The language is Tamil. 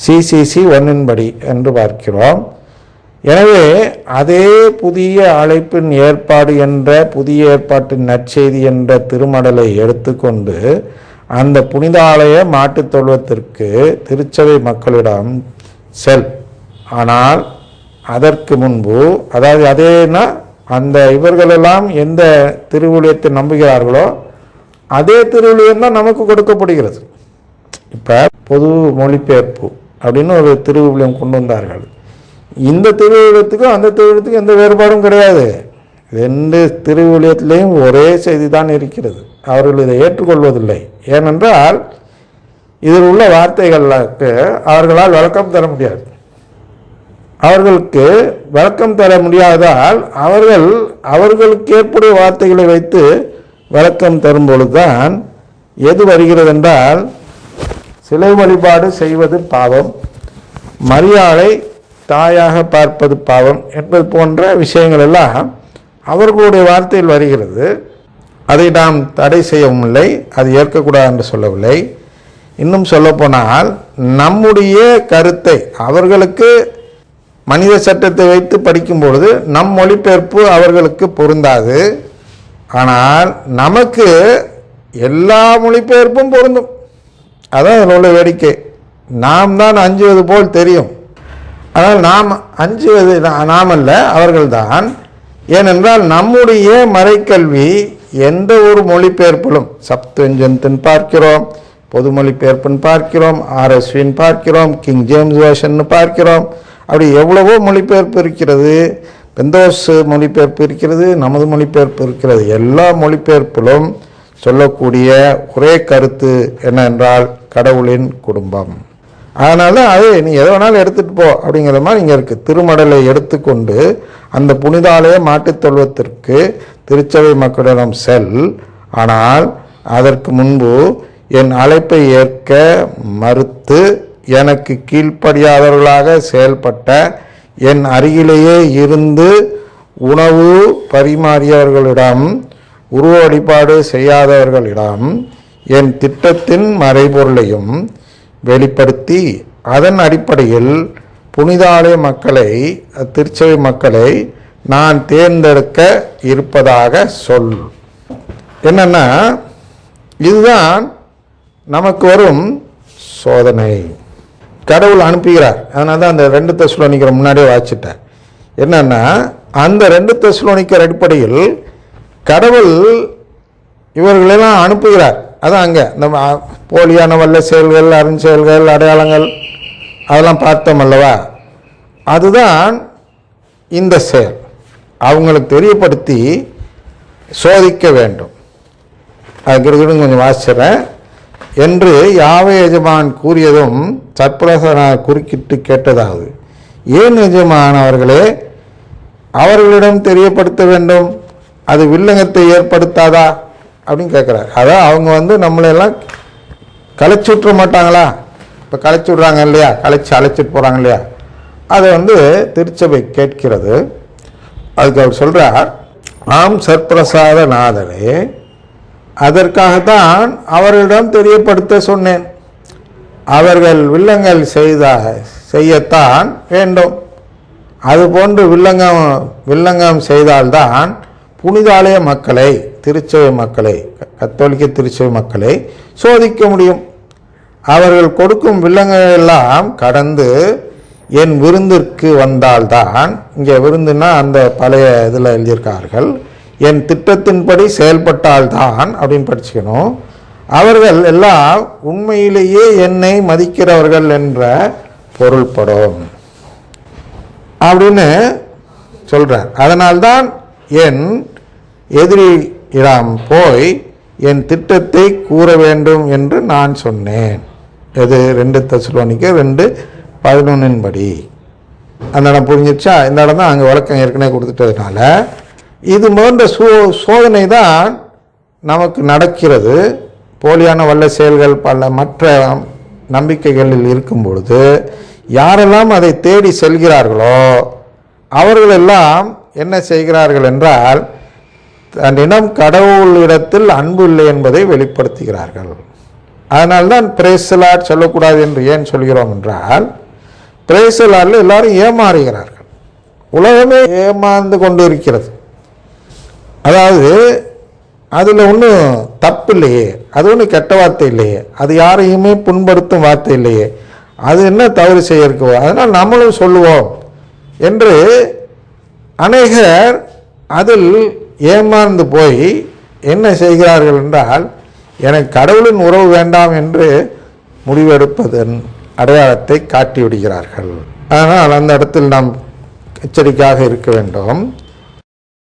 CCC 1 படி என்று பார்க்கிறோம். எனவே அதே புதிய அழைப்பின் ஏற்பாடு என்ற புதிய ஏற்பாட்டின் நற்செய்தி என்ற திருமடலை எடுத்துக்கொண்டு அந்த புனித ஆலய மாட்டுத் தொழுவத்திற்கு திருச்சபை மக்களிடம் செல். ஆனால் அதற்கு முன்பு, அதாவது அதேனா அந்த இவர்களெல்லாம் எந்த திருவுளியத்தை நம்புகிறார்களோ அதே திருவுளியம் தான் நமக்கு கொடுக்கப்படுகிறது. இப்போ பொது மொழிபெயர்ப்பு அப்படின்னு ஒரு திருவுளியம் கொண்டு வந்தார்கள். இந்த திருவுளியத்துக்கும் அந்த திருவுளியத்துக்கும் எந்த வேறுபாடும் கிடையாது. 2 திருவுளியத்திலையும் ஒரே செய்தி தான் இருக்கிறது. அவர்கள் இதை ஏற்றுக்கொள்வதில்லை. ஏனென்றால் இதில் உள்ள வார்த்தைகளுக்கு அவர்களால் விளக்கம் தர முடியாது. அவர்களுக்கு விளக்கம் தர முடியாதால் அவர்களுக்கு ஏற்புடைய வார்த்தைகளை வைத்து விளக்கம் தரும் பொழுதுதான் எது வருகிறது என்றால், சிலை வழிபாடு செய்வது பாவம், மரியாதை தாயாக பார்ப்பது பாவம் என்பது போன்ற விஷயங்கள் எல்லாம் அவர்களுடைய வார்த்தையில் வருகிறது. அதை நாம் தடை செய்யவும் இல்லை, அது ஏற்கக்கூடாது என்று சொல்லவில்லை. இன்னும் சொல்லப்போனால் நம்முடைய கருத்தை அவர்களுக்கு மனித சட்டத்தை வைத்து படிக்கும் பொழுது நம் மொழிபெயர்ப்பு அவர்களுக்கு பொருந்தாது. ஆனால் நமக்கு எல்லா மொழிபெயர்ப்பும் பொருந்தும். அதான் அதில் உள்ள வேடிக்கை. நாம் தான் அஞ்சுவது போல் தெரியும். ஆனால் நாம் அஞ்சுவது நாம் அல்ல, அவர்கள்தான். ஏனென்றால் நம்முடைய மறைக்கல்வி எந்த ஒரு மொழிபெயர்ப்பிலும் சப்துவஞ்சன் பார்க்கிறோம், பொது மொழிபெயர்ப்புன்னு பார்க்கிறோம், RSVன்னு பார்க்கிறோம், கிங் ஜேம்ஸ் வேர்ஷன் பார்க்கிறோம். அப்படி எவ்வளவோ மொழிபெயர்ப்பு இருக்கிறது. பெந்தோஸ் மொழிபெயர்ப்பு இருக்கிறது, நமது மொழிபெயர்ப்பு இருக்கிறது. எல்லா மொழிபெயர்ப்பிலும் சொல்லக்கூடிய ஒரே கருத்து என்னவென்றால் கடவுளின் குடும்பம். அதனால் அது நீ எதை வேணாலும் எடுத்துகிட்டு போ அப்படிங்கிற மாதிரி இங்கே இருக்குது. திருமடலை எடுத்துக்கொண்டு அந்த புனிதாலய மாட்டுத் தொழுவத்திற்கு திருச்சபை மக்களிடம் செல். ஆனால் அதற்கு முன்பு என் அழைப்பை ஏற்க மறுத்து எனக்கு கீழ்ப்படியாதவர்களாக செயல்பட்ட, என் அருகிலேயே இருந்து உணவு பரிமாறியவர்களிடம், உருவ வழிபாடு செய்யாதவர்களிடம் என் திட்டத்தின் மறைபொருளையும் வெளிப்படுத்தி அதன் அடிப்படையில் புனிதாலய மக்களை, திருச்சபை மக்களை நான் தேர்ந்தெடுக்க இருப்பதாக சொல். என்னன்னா, இதுதான் நமக்கு வரும் சோதனை. கடவுள் அனுப்புகிறார். அதனால தான் அந்த 2 தெசலோனிக்கர் முன்னாடியே வாசிட்டேன். என்னன்னா, அந்த 2 தெசலோனிக்கர் அடிப்படையில் கடவுள் இவர்களெல்லாம் அனுப்புகிறார். அதான் அங்கே இந்த போலியான வல்ல செயல்கள், அருஞ்செயல்கள், அடையாளங்கள் அதெல்லாம் பார்த்தோம் அல்லவா? அதுதான் இந்த செயல். அவங்களுக்கு தெரியப்படுத்தி சோதிக்க வேண்டும். அதுக்கு கொஞ்சம் வாசிக்கிறேன். என்று யாவே எஜமான் கூறியதும் சர்ப்ரசனார் குறுக்கிட்டு கேட்டதாவது, ஏன் எஜமானவர்களே அவர்களிடம் தெரியப்படுத்த வேண்டும்? அது வில்லங்கத்தை ஏற்படுத்தாதா அப்படின்னு கேட்குறாரு. அதான் அவங்க நம்மளையெல்லாம் கலைச்சி விட்டுற மாட்டாங்களா? இப்போ கலைச்சி விட்றாங்க இல்லையா, அழைச்சிட்டு போகிறாங்க இல்லையா, அதை திருச்சபை கேட்கிறது. அதுக்கு அவர் சொல்கிறார், ஆம் சர்ப்பிரசாத நாதரே, அதற்காகத்தான் அவர்களிடம் தெரியப்படுத்த சொன்னேன். அவர்கள் வில்லங்கள் செய்யத்தான் வேண்டும். அதுபோன்று வில்லங்கம் செய்தால்தான் புனிதாலய மக்களை, திருச்சபை மக்களை, கத்தோலிக்க திருச்சபை மக்களை சோதிக்க முடியும். அவர்கள் கொடுக்கும் வில்லங்கள் எல்லாம் கடந்து என் விருந்திற்கு வந்தால்தான், இங்கே விருந்துன்னா அந்த பழைய இதில் எழுதியிருக்கார்கள், என் திட்டத்தின்படி செயல்பட்டால்தான் அப்படின்னு படிச்சுக்கணும். அவர்கள் எல்லாம் உண்மையிலேயே என்னை மதிக்கிறவர்கள் என்ற பொருள்படும் அப்படின்னு சொல்கிறார். அதனால்தான் என் எதிரியிடம் போய் என் திட்டத்தை கூற வேண்டும் என்று நான் சொன்னேன். இது 2 தெசலோனிக்கர் 2:11 படி. அந்த இடம் புரிஞ்சிச்சா? இந்த இடம் தான் அங்கே விளக்கம் ஏற்கனவே கொடுத்துட்டதுனால இது போன்ற சோதனை தான் நமக்கு நடக்கிறது. போலியான வல்ல செயல்கள் பல மற்ற நம்பிக்கைகளில் இருக்கும் பொழுது யாரெல்லாம் அதை தேடி செல்கிறார்களோ அவர்களெல்லாம் என்ன செய்கிறார்கள் என்றால், தன்னிடம் கடவுளிடத்தில் அன்பு இல்லை என்பதை வெளிப்படுத்துகிறார்கள். அதனால்தான் பிரேசலாட் சொல்லக்கூடாது என்று ஏன் சொல்கிறோம் என்றால், பிரேசலாட்டில் எல்லாரும் ஏமாறுகிறார்கள். உலகமே ஏமாந்து கொண்டு இருக்கிறது. அதாவது அதில் ஒன்றும் தப்பு இல்லையே, அது ஒன்றும் கெட்ட வார்த்தை இல்லையே, அது யாரையுமே புண்படுத்தும் வார்த்தை இல்லையே, அது என்ன தவறு செய்ய இருக்கோ, அதனால் நம்மளும் சொல்லுவோம் என்று அநேகர் அதில் ஏமாந்து போய் என்ன செய்கிறார்கள் என்றால், எனக்கு கடவுளின் உறவு வேண்டாம் என்று முடிவெடுப்பதன் அடையாளத்தை காட்டி விடுகிறார்கள். அதனால் அந்த இடத்தில் நாம் எச்சரிக்கையாக இருக்க வேண்டும்.